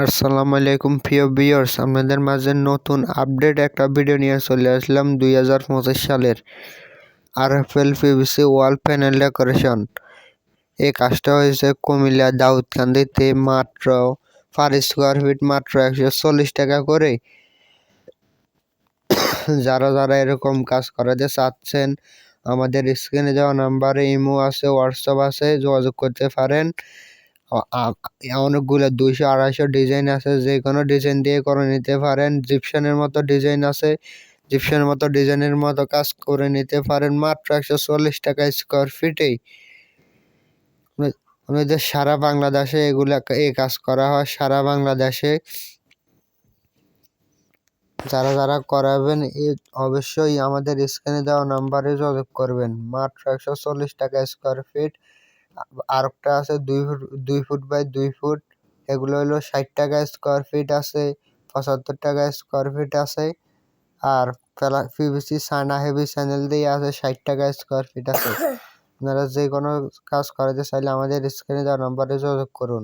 আসসালামু আলাইকুম প্রিয় ভিউয়ার্স, আপনাদের মাঝে নতুন আপডেট একটা ভিডিও নিয়ে চলে আসলাম 2025 সালের আরএফএল পিভিসি ওয়াল প্যানেল ডেকোরেশন। এই কাজটা হয়েছে কুমিল্লা দাউদকান্দিতে, মাত্র পার স্কোয়ার ফিট মাত্র 140 টাকা করে। যারা যারা এরকম কাজ করাতে চাচ্ছেন, আমাদের স্ক্রিনে দেওয়া নাম্বারে ইমো আছে, হোয়াটসঅ্যাপ আছে, যোগাযোগ করতে পারেন। অনেকগুলো 200-250 ডিজাইন আছে, যে কোনো ডিজাইন দিয়ে করে নিতে পারেন। জিপশনের মতো ডিজাইন আছে, জিপশনের মতো ডিজাইনের মতো কাজ করে নিতে পারেন মাত্র 140 টাকা স্কোয়ার ফিটেই। আমাদের সারা বাংলাদেশে এই কাজ করা হয়, সারা বাংলাদেশে। যারা যারা করাবেন অবশ্যই আমাদের স্ক্রিনে দেওয়া নাম্বারে যোগাযোগ করবেন। মাত্র 140 টাকা স্কোয়ার ফিট। আরেকটা আছে 2 ফুট বাই 2 ফুট, এগুলো হলো 60 টাকা স্কোয়ার ফিট আছে, 75 টাকা স্কোয়ার ফিট আছে। আর পিভিসি সানা হেভি চ্যানেল দিয়ে আছে 60 টাকা স্কোয়ার ফিট আছে। আপনারা যে কোনো কাজ করাতে চাইলে আমাদের স্ক্রিনে দেওয়া নাম্বারে যোগাযোগ করুন।